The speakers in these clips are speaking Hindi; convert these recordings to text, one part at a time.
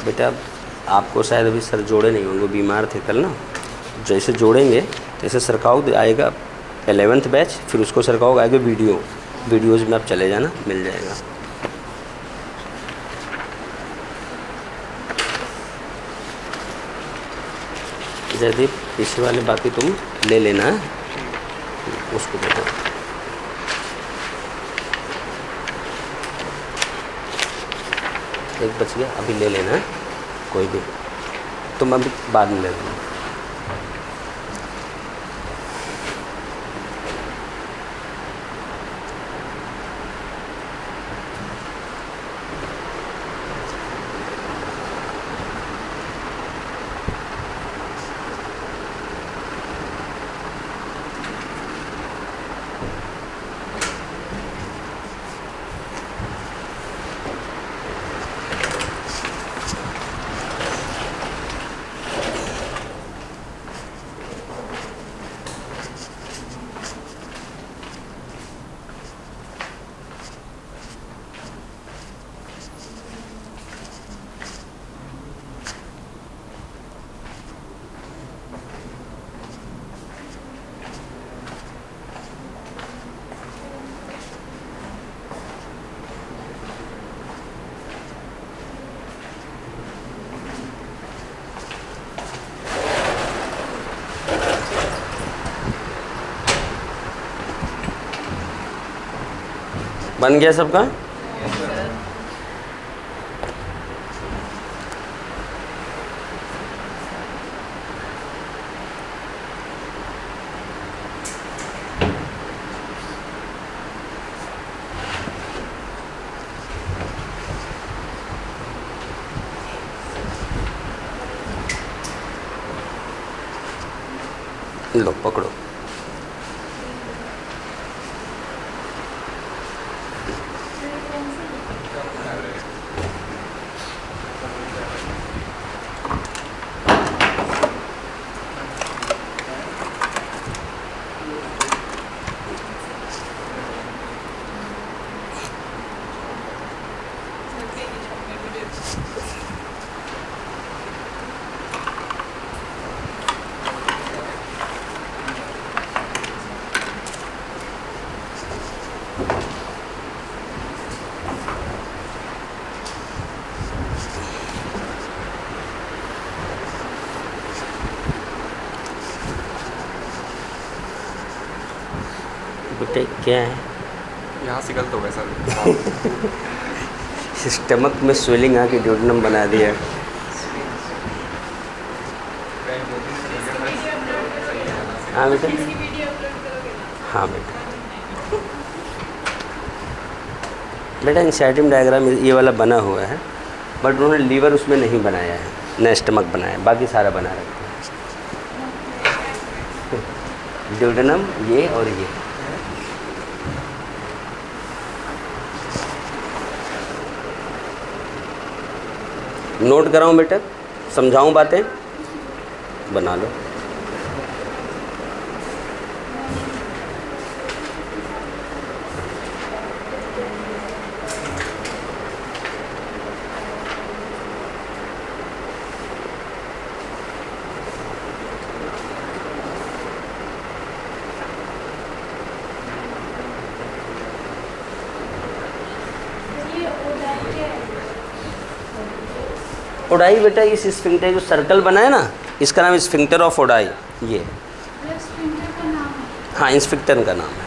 बेटा आपको शायद अभी सर जोड़े नहीं होंगे, बीमार थे कल ना। जैसे जोड़ेंगे जैसे सरकाओ आएगा 11th बैच, फिर उसको सरकाओ आएगा वीडियोज़ में आप चले जाना, मिल जाएगा। जयदीप पीछे वाले बाकी तुम ले लेना है, उसको देना। एक बच गया, अभी ले लेना है कोई भी, तुम अभी बाद में ले लेना। बन गया सबका? लो पकड़ो। बेटे क्या है? यहाँ से गलत हो गया सर। स्टमक में स्वेलिंग आके ड्यूडेनम बना दिया। हाँ बेटा, हाँ बेटा। बेटा इंसाइटिम डायग्राम ये वाला बना हुआ है, बट उन्होंने लीवर उसमें नहीं बनाया है, न स्टमक बनाया, बाकी सारा बना रखा है। ड्यूडेनम ये और ये। नोट कराऊं बेटा, समझाऊं बातें, बना लो। ओडाई बेटा इस स्फिंक्टर जो सर्कल बना है ना, इसका नाम स्फिंक्टर ऑफ ओडाई। ये स्फिंक्टर का नाम है? हाँ, स्फिंक्टर का नाम है।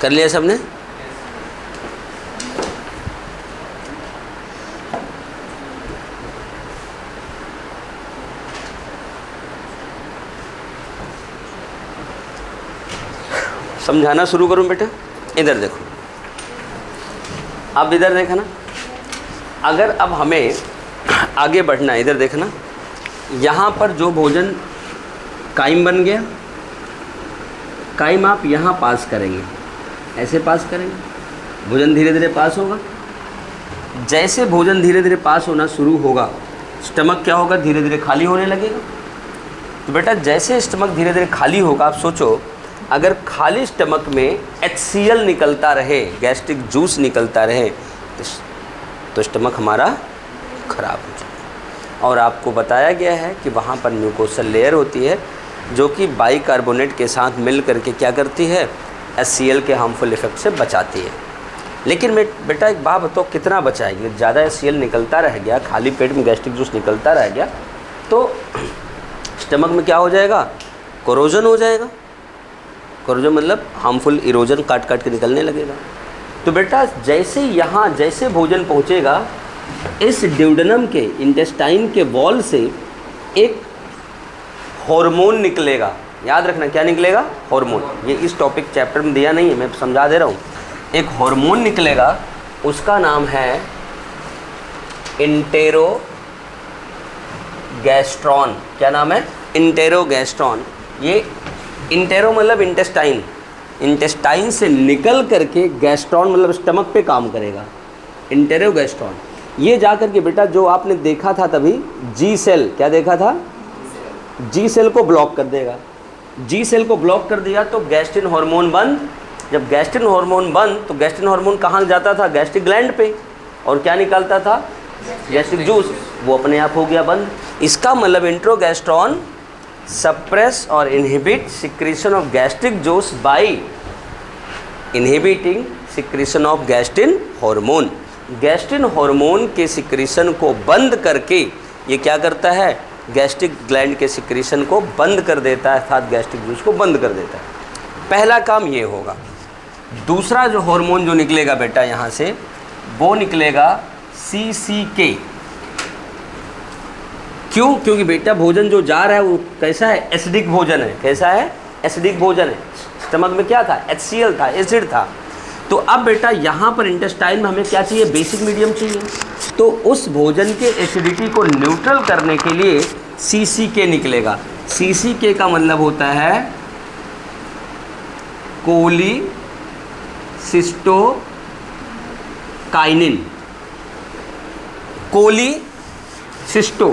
कर लिया सबने? समझाना शुरू करूं बेटा? इधर देखो, अब इधर देखना। अगर अब हमें आगे बढ़ना है, इधर देखना, यहाँ पर जो भोजन काइम बन गया, काइम आप यहाँ पास करेंगे, ऐसे पास करेंगे, भोजन धीरे धीरे पास होगा। जैसे भोजन धीरे धीरे पास होना शुरू होगा, स्टमक क्या होगा? धीरे धीरे खाली होने लगेगा। तो बेटा जैसे स्टमक धीरे धीरे खाली होगा, आप सोचो अगर खाली स्टमक में HCl निकलता रहे, गैस्ट्रिक जूस निकलता रहे, तो स्टमक हमारा खराब हो जाएगा। और आपको बताया गया है कि वहाँ पर म्यूकोसल लेयर होती है जो कि बाइकार्बोनेट के साथ मिल करके क्या करती है? HCl के हार्मफुल इफेक्ट से बचाती है। लेकिन बेटा एक बात बताओ, कितना बचाएगी? ज़्यादा HCl निकलता रह गया, खाली पेट में गैस्ट्रिक जूस निकलता रह गया, तो स्टमक में क्या हो जाएगा? कोरोजन हो जाएगा। कोरोजन मतलब हार्मफुल इरोजन काट काट के निकलने लगेगा। तो बेटा जैसे भोजन पहुंचेगा, इस ड्यूडेनम के इंटेस्टाइन के वॉल से एक हार्मोन निकलेगा। याद रखना क्या निकलेगा? हार्मोन। ये इस टॉपिक चैप्टर में दिया नहीं है, मैं समझा दे रहा हूँ। एक हार्मोन निकलेगा, उसका नाम है इंटेरोगैस्ट्रॉन। क्या नाम है? इंटेरोगैस्ट्रॉन। ये इंटेरो मतलब इंटेस्टाइन, इंटेस्टाइन से निकल करके गैस्ट्रॉन मतलब स्टमक पे काम करेगा, इंटेरोगैस्ट्रॉन। ये जा करके बेटा जो आपने देखा था तभी जी सेल, क्या देखा था? जी सेल को ब्लॉक कर देगा। जी सेल को ब्लॉक कर दिया तो गैस्ट्रिन हार्मोन बंद। जब गैस्ट्रिन हार्मोन बंद तो गैस्ट्रिन हार्मोन कहाँ जाता था? गैस्ट्रिक ग्लैंड पे, और क्या निकालता था? Gastric juice. वो अपने आप हो गया बंद। इसका मतलब इंट्रोगैस्ट्रॉन suppress or inhibit secretion of gastric juice by inhibiting secretion of gastrin hormone। Gastrin hormone के सिक्रीशन को बंद करके ये क्या करता है? गैस्ट्रिक ग्लैंड के सिक्रीशन को बंद कर देता है, अर्थात गैस्ट्रिक जूस को बंद कर देता है। पहला काम ये होगा। दूसरा जो हार्मोन जो निकलेगा बेटा यहाँ से, वो निकलेगा CCK। क्यों? क्योंकि बेटा भोजन जो जा रहा है वो कैसा है? एसिडिक भोजन है। कैसा है? एसिडिक भोजन है। स्टमक में क्या था? HCl था, एसिड था। तो अब बेटा यहाँ पर इंटेस्टाइन में हमें क्या चाहिए? बेसिक मीडियम चाहिए। तो उस भोजन के एसिडिटी को न्यूट्रल करने के लिए CCK निकलेगा। CCK का मतलब होता है कोलीसिस्टोकाइनिन। कोलीसिस्टो,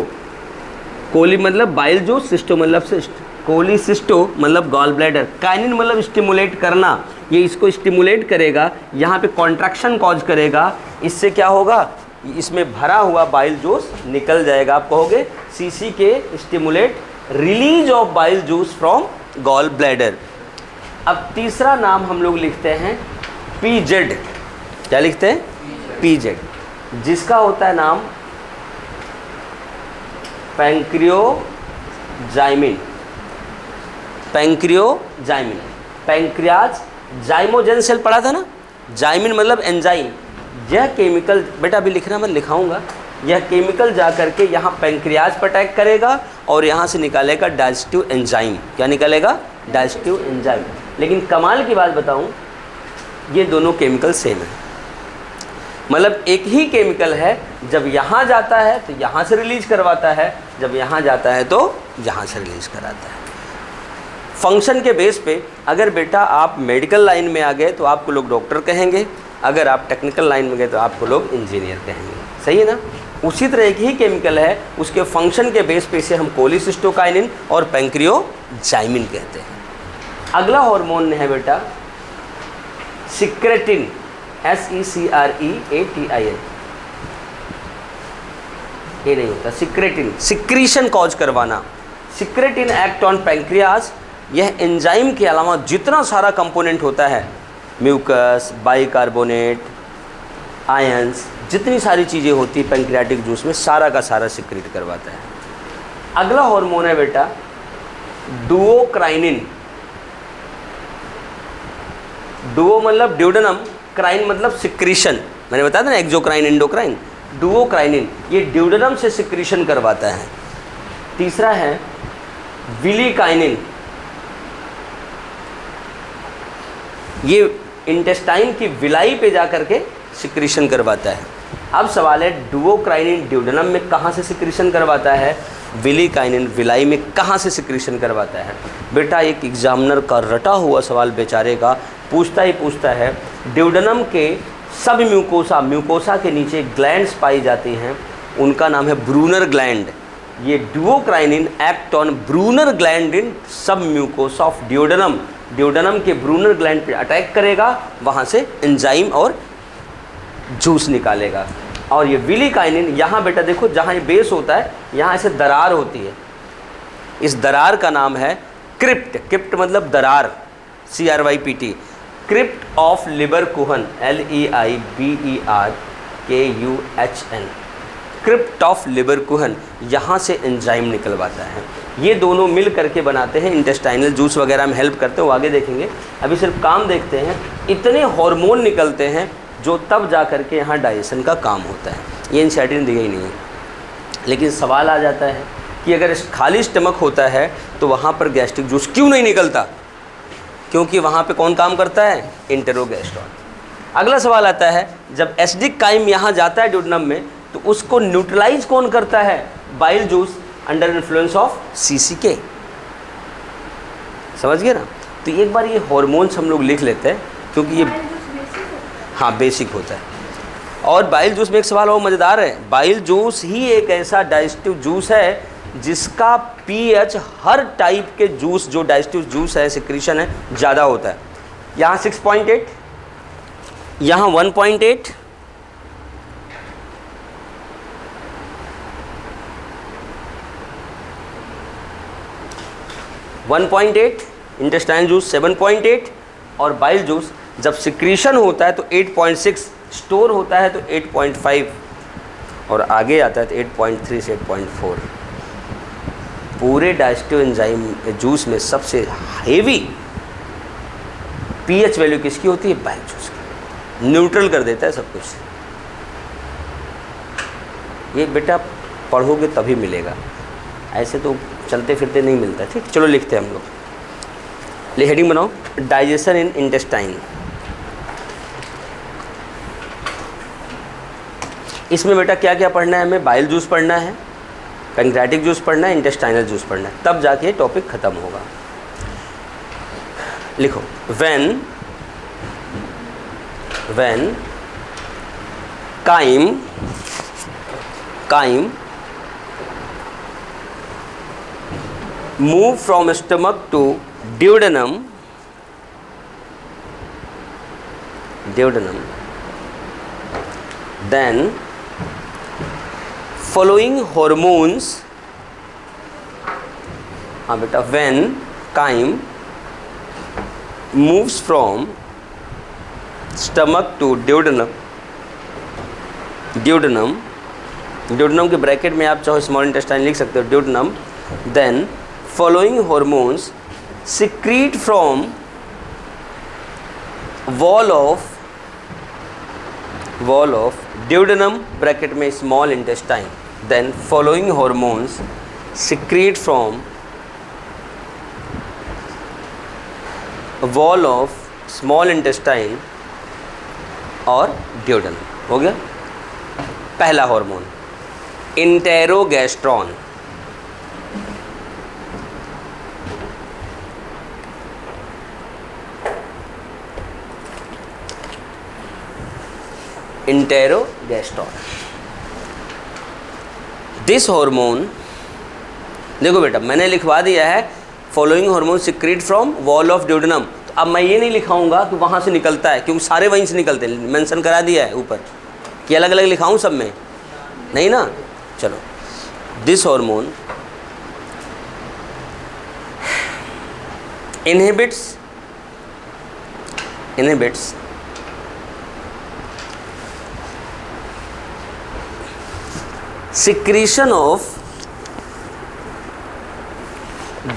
कोली मतलब बाइल जूस, सिस्टो मतलब सिस्ट। कोलीसिस्टो मतलब गॉल ब्लैडर, काइनिन मतलब स्टिमुलेट करना। ये इसको स्टिमुलेट करेगा, यहाँ पे कॉन्ट्रैक्शन कॉज करेगा। इससे क्या होगा? इसमें भरा हुआ बाइल जूस निकल जाएगा। आप कहोगे CCK stimulate release of bile juice from gall bladder. अब तीसरा नाम हम लोग लिखते हैं PZ। क्या लिखते हैं? PZ, जिसका होता है नाम पैंक्रियोजाइमिन। पैंक्रियोजाइमिन, पैंक्रियाज जाइमोजेन सेल पढ़ा था ना? जाइमिन मतलब एंजाइम। यह केमिकल बेटा अभी लिखना मैं लिखाऊंगा। यह केमिकल जा करके यहाँ पैंक्रियाज पर अटैक करेगा और यहाँ से निकालेगा डाइजेस्टिव एंजाइम। क्या निकालेगा? Digestive enzyme. लेकिन कमाल की बात बताऊँ, ये दोनों केमिकल सेम है। मतलब एक ही केमिकल है, जब यहाँ जाता है तो यहाँ से रिलीज करवाता है, जब यहाँ जाता है तो यहाँ से रिलीज कराता है। फंक्शन के बेस पे अगर बेटा आप मेडिकल लाइन में आ गए तो आपको लोग डॉक्टर कहेंगे, अगर आप टेक्निकल लाइन में गए तो आपको लोग इंजीनियर कहेंगे। सही है ना? उसी तरह एक ही केमिकल है, उसके फंक्शन के बेस पे इसे हम कोलिसिस्टोकाइनिन और पैंक्रियोजाइमिन कहते हैं। अगला हार्मोन है बेटा सिक्रेटिन, SECREATIN। ये नहीं होता सिक्रेटिन, सिक्रीशन कॉज करवाना। Secretin act on pancreas. यह एंजाइम के अलावा जितना सारा कंपोनेंट होता है, म्यूकस, बाइकार्बोनेट, आयंस, जितनी सारी चीज़ें होती है पैंक्रियाटिक जूस में, सारा का सारा सिक्रेट करवाता है। अगला हार्मोन है बेटा डुओक्राइनिन। डुओ मतलब ड्यूडेनम, क्राइन मतलब सिक्रीशन, मैंने बताया था ना एक्सोक्राइन एंडोक्राइन, डुओक्राइनिन ये ड्यूडेनम से सिक्रीशन करवाता है। तीसरा है विलिकाइनिन, ये इंटेस्टाइन की विलाई पे जा करके सिक्रीशन करवाता है। अब सवाल है डुओक्राइनिन ड्यूडेनम में कहाँ से सिक्रीशन करवाता है, विलिकाइनिन विलाई में कहाँ से सिक्रीशन करवाता है। बेटा एक एग्जामिनर का रटा हुआ सवाल बेचारे का पूछता ही पूछता है, ड्यूडेनम के सब म्यूकोसा के नीचे ग्लैंड्स पाई जाती हैं, उनका नाम है ब्रूनर ग्लैंड। ये duocrinin act on Brunner gland in submucosa of duodenum, duodenum के ब्रूनर ग्लैंड पे अटैक करेगा, वहाँ से एंजाइम और जूस निकालेगा। और ये विलिकाइनिन यहाँ बेटा देखो जहाँ ये बेस होता है यहाँ ऐसे दरार होती है, इस दरार का नाम है क्रिप्ट, क्रिप्ट मतलब दरार, CRYPT, crypt of Lieberkuhn, LEIBERKUHN, crypt of Lieberkuhn, यहाँ से एंजाइम निकलवाता है। ये दोनों मिल करके बनाते हैं इंटेस्टाइनल जूस वगैरह में हेल्प करते हैं, वो आगे देखेंगे। अभी सिर्फ काम देखते हैं, इतने हार्मोन निकलते हैं जो तब जा कर के यहाँ डाइजेशन का काम होता है। ये एनसीईआरटी ने दिया ही नहीं है, लेकिन सवाल आ जाता है कि अगर खाली स्टमक होता है तो वहाँ पर गैस्ट्रिक जूस क्यों नहीं निकलता, क्योंकि वहाँ पे कौन काम करता है, इंटेरोगैस्ट्रॉन। अगला सवाल आता है जब एसिडिक काइम यहाँ जाता है ड्यूडेनम में तो उसको न्यूट्रलाइज कौन करता है, bile juice under influence of CCK। समझ गए ना। तो एक बार ये हॉर्मोन्स हम लोग लिख लेते हैं क्योंकि ये हाँ बेसिक होता है। और बाइल जूस में एक सवाल और मज़ेदार है, बाइल जूस ही एक ऐसा डाइजेस्टिव जूस है जिसका pH हर टाइप के जूस जो डाइजेस्टिव जूस है सिक्रीशन है ज़्यादा होता है। यहाँ 6.8, यहाँ 1.8, इंटेस्टाइन जूस 7.8 और बाइल जूस जब सिक्रीशन होता है तो 8.6, स्टोर होता है तो 8.5 और आगे आता है तो 8.3 से 8.4। पूरे डाइजेस्टिव एंजाइम जूस में सबसे हेवी pH वैल्यू किसकी होती है, बाइल जूस की। न्यूट्रल कर देता है सब कुछ। ये बेटा पढ़ोगे तभी मिलेगा, ऐसे तो चलते फिरते नहीं मिलता। ठीक, चलो लिखते हैं हम लोग, हेडिंग बनाओ, डाइजेशन इन इंटेस्टाइन। इसमें बेटा क्या क्या पढ़ना है हमें, बाइल जूस पढ़ना है, पैंक्रियाटिक जूस पढ़ना है, इंटेस्टाइनल जूस पढ़ना है, तब जाके टॉपिक खत्म होगा। लिखो, when chyme move from stomach to duodenum, then following hormones, हाँ बेटा, when chyme moves from stomach to duodenum के ब्रैकेट में आप चाहो स्मॉल इंटेस्टाइन लिख सकते हो, duodenum, then following hormones secrete from wall of duodenum bracket में small intestine, then following hormones secrete from wall of small intestine और duodenum। हो गया पहला हार्मोन, इंटेरोगैस्ट्रॉन। इंटेरोगैस्ट्रॉन, दिस हार्मोन, देखो बेटा मैंने लिखवा दिया है following hormone secrete from wall of duodenum. तो अब मैं ये नहीं लिखाऊंगा कि वहाँ से निकलता है, क्योंकि सारे वहीं से निकलते हैं, मेंशन करा दिया है ऊपर कि अलग अलग लिखाऊं सब में, नहीं ना। चलो, this hormone inhibits secretion of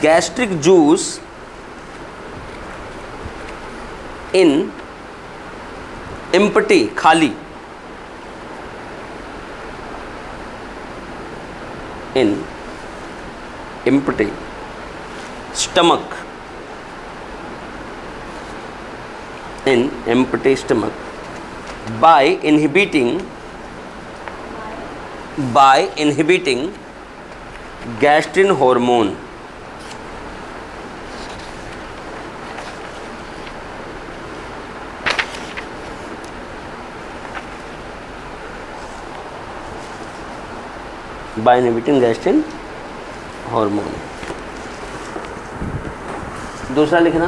gastric juice in empty खाली, in empty stomach, in empty stomach by inhibiting gastrin hormone. By inhibiting gastrin hormone. दूसरा लिखना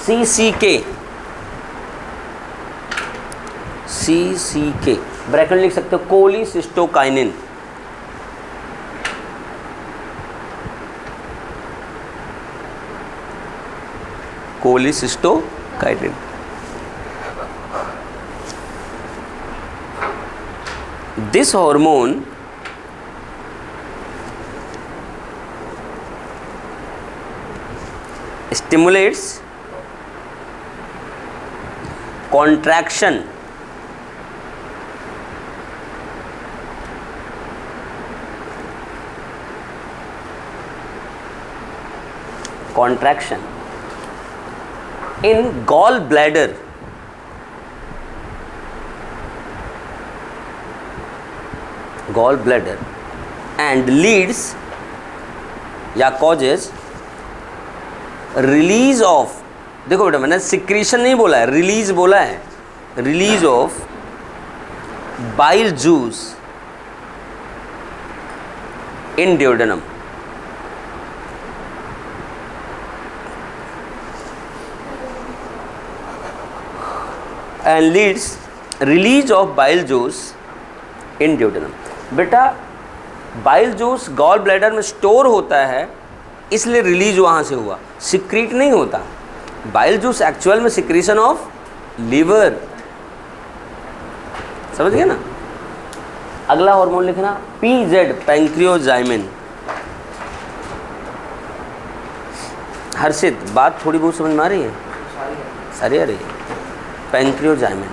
CCK ब्रैकेट लिख सकते हो, cholecystokinin. Cholecystokinin this hormone stimulates contraction in gallbladder and leads या causes रिलीज ऑफ, देखो बेटा मैंने सिक्रीशन नहीं बोला है, रिलीज बोला है, release of bile juice in duodenum. And leads release of bile juice in duodenum. बेटा बाइल जूस गॉल ब्लैडर में स्टोर होता है, इसलिए रिलीज वहाँ से हुआ, सिक्रीट नहीं होता। बाइल जूस एक्चुअल में सिक्रीशन ऑफ लीवर, समझ गए ना। अगला हार्मोन लिखना PZ पैंक्रियोजाइमिन। हर्षित बात थोड़ी बहुत समझ में आ रही है, सारी आ रही है। Pancreozymin,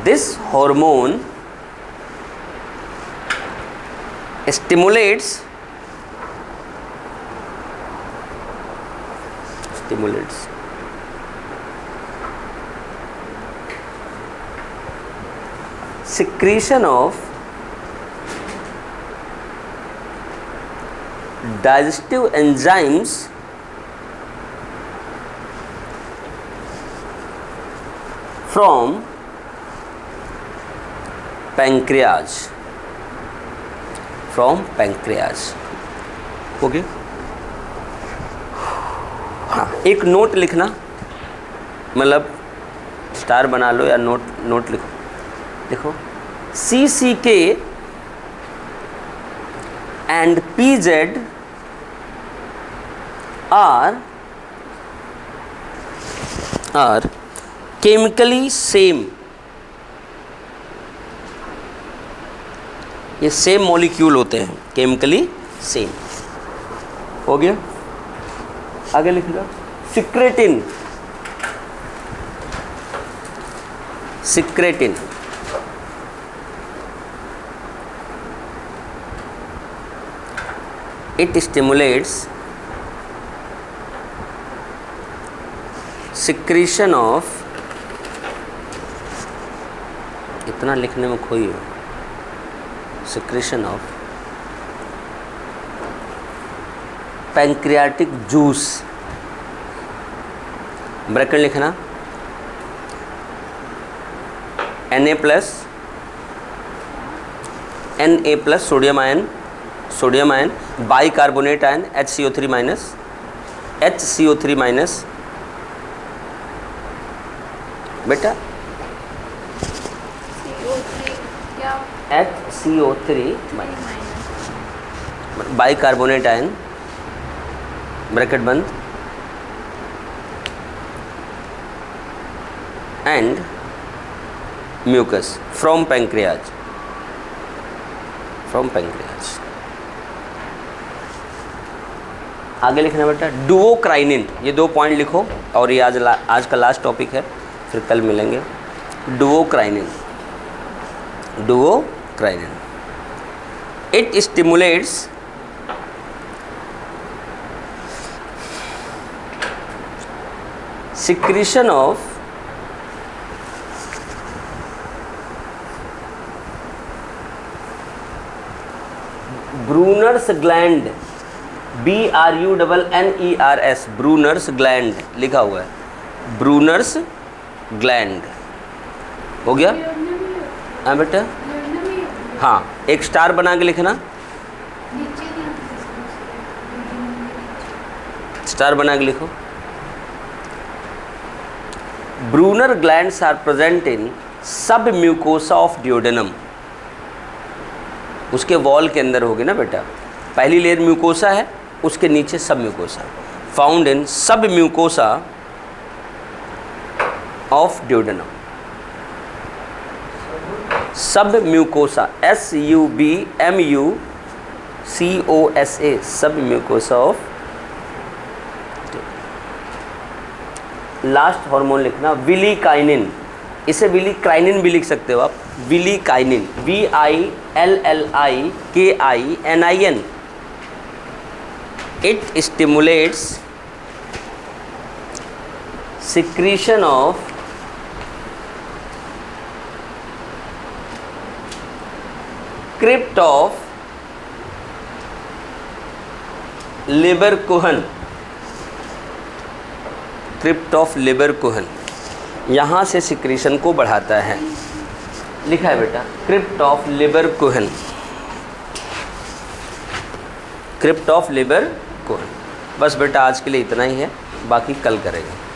this hormone stimulates secretion of digestive enzymes from pancreas, okay. हाँ, एक नोट लिखना, मतलब स्टार बना लो या नोट लिखो। देखो CCK and PZ are chemically same, ये सेम मॉलिक्यूल होते हैं, केमिकली सेम। हो गया, आगे लिख लो secretin. It stimulates secretion of, इतना लिखने में खोई हो, secretion of pancreatic juice, bracket लिखना Na plus sodium ion bicarbonate ion HCO3 minus बेटा HCO3 बाइकार्बोनेट आयन ब्रैकेट बंद एंड म्यूकस फ्रॉम पैंक्रियाज आगे लिखना बेटा डुओक्राइनिन, ये 2 पॉइंट लिखो और ये आज का लास्ट टॉपिक है, फिर कल मिलेंगे। Duocrinin, duocrinin, it stimulates secretion of Brunner's gland, BRUNNERS, Brunner's gland लिखा हुआ है, Brunner's gland। हो गया? हाँ बेटा, हाँ एक स्टार बना के लिखना, स्टार बना के लिखो। Brunner glands are present in submucosa of डियोडेनम, उसके वॉल के अंदर होगी ना बेटा, पहली लेयर म्यूकोसा है, उसके नीचे सब mucosa, found in submucosa of duodenum, submucosa, SUBMUCOSA, submucosa of. Last hormone लिखना विलिकाइनिन, इसे विलिकाइनिन भी लिख सकते हो आप, villikinin, VILLIKININ, it stimulates secretion of crypt of Lieberkuhn, crypt of Lieberkuhn, यहाँ से सिक्रीशन को बढ़ाता है, लिखा है बेटा crypt of Lieberkuhn, crypt of Lieberkuhn. बस बेटा आज के लिए इतना ही है, बाकी कल करेंगे।